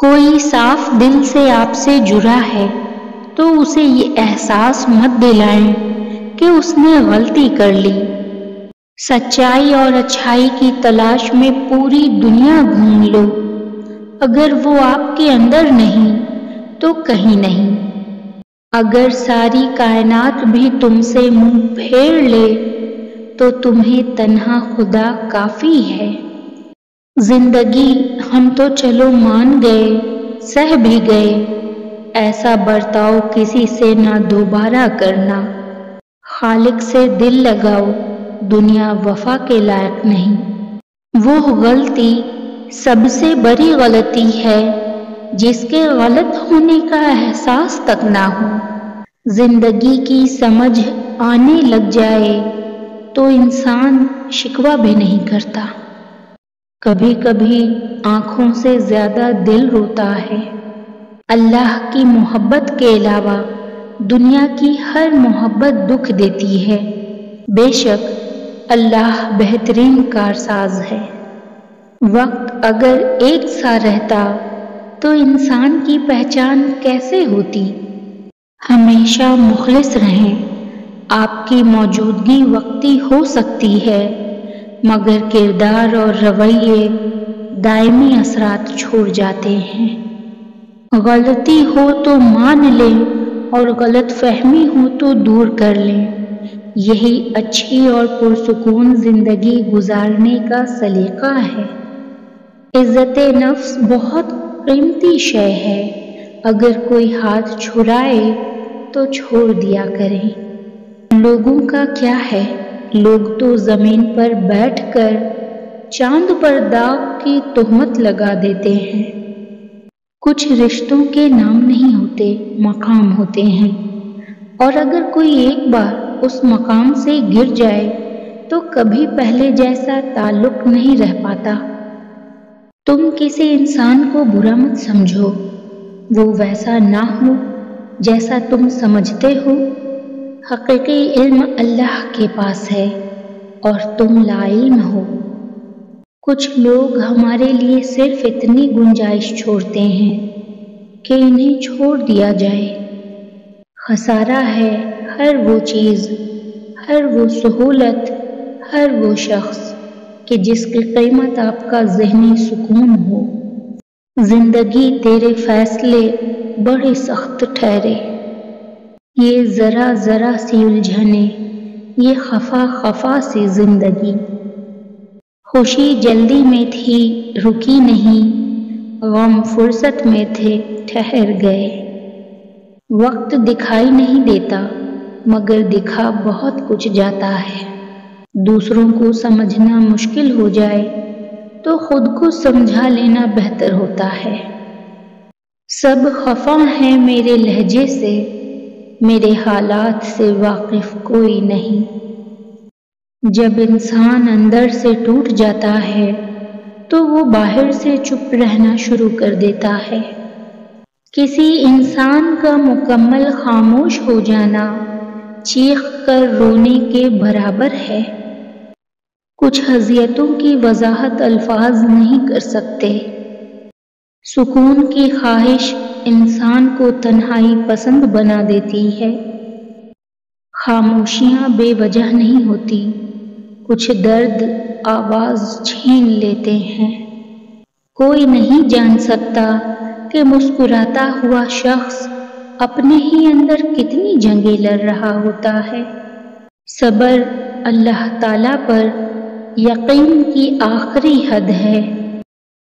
کوئی صاف دل سے آپ سے جڑا ہے تو اسے یہ احساس مت دلائیں کہ اس نے غلطی کر لی۔ سچائی اور اچھائی کی تلاش میں پوری دنیا گھوم لو، اگر وہ آپ کے اندر نہیں تو کہیں نہیں۔ اگر ساری کائنات بھی تم سے منہ پھیر لے تو تمہیں تنہا خدا کافی ہے۔ زندگی ہم تو چلو مان گئے، سہ بھی گئے، ایسا برتاؤ کسی سے نہ دوبارہ کرنا۔ خالق سے دل لگاؤ، دنیا وفا کے لائق نہیں۔ وہ غلطی سب سے بڑی غلطی ہے جس کے غلط ہونے کا احساس تک نہ ہو۔ زندگی کی سمجھ آنے لگ جائے تو انسان شکوہ بھی نہیں کرتا۔ کبھی کبھی آنکھوں سے زیادہ دل روتا ہے۔ اللہ کی محبت کے علاوہ دنیا کی ہر محبت دکھ دیتی ہے۔ بے شک اللہ بہترین کارساز ہے۔ وقت اگر ایک سا رہتا تو انسان کی پہچان کیسے ہوتی؟ ہمیشہ مخلص رہیں۔ آپ کی موجودگی وقتی ہو سکتی ہے مگر کردار اور رویے دائمی اثرات چھوڑ جاتے ہیں۔ غلطی ہو تو مان لیں اور غلط فہمی ہو تو دور کر لیں، یہی اچھی اور پرسکون زندگی گزارنے کا سلیقہ ہے۔ عزت نفس بہت قیمتی شے ہے، اگر کوئی ہاتھ چھڑائے تو چھوڑ دیا کریں۔ لوگوں کا کیا ہے، لوگ تو زمین پر بیٹھ کر چاند پر داغ کی تہمت لگا دیتے ہیں۔ کچھ رشتوں کے نام نہیں ہوتے، مقام ہوتے ہیں، اور اگر کوئی ایک بار اس مقام سے گر جائے تو کبھی پہلے جیسا تعلق نہیں رہ پاتا۔ تم کسی انسان کو برا مت سمجھو، وہ ویسا نہ ہو جیسا تم سمجھتے ہو۔ حقیقی علم اللہ کے پاس ہے اور تم لا علم ہو۔ کچھ لوگ ہمارے لیے صرف اتنی گنجائش چھوڑتے ہیں کہ انہیں چھوڑ دیا جائے۔ خسارہ ہے ہر وہ چیز، ہر وہ سہولت، ہر وہ شخص کہ جس کی قیمت آپ کا ذہنی سکون ہو۔ زندگی تیرے فیصلے بڑے سخت ٹھہرے، یہ ذرا ذرا سی الجھنیں، یہ خفا خفا سی زندگی۔ خوشی جلدی میں تھی رکی نہیں، غم فرصت میں تھے ٹھہر گئے۔ وقت دکھائی نہیں دیتا مگر دکھا بہت کچھ جاتا ہے۔ دوسروں کو سمجھنا مشکل ہو جائے تو خود کو سمجھا لینا بہتر ہوتا ہے۔ سب خفا ہیں میرے لہجے سے، میرے حالات سے واقف کوئی نہیں۔ جب انسان اندر سے ٹوٹ جاتا ہے تو وہ باہر سے چپ رہنا شروع کر دیتا ہے۔ کسی انسان کا مکمل خاموش ہو جانا چیخ کر رونے کے برابر ہے۔ کچھ اذیتوں کی وضاحت الفاظ نہیں کر سکتے۔ سکون کی خواہش انسان کو تنہائی پسند بنا دیتی ہے۔ خاموشیاں بے وجہ نہیں ہوتی، کچھ درد آواز چھین لیتے ہیں۔ کوئی نہیں جان سکتا کہ مسکراتا ہوا شخص اپنے ہی اندر کتنی جنگیں لڑ رہا ہوتا ہے۔ صبر اللہ تعالیٰ پر یقین کی آخری حد ہے۔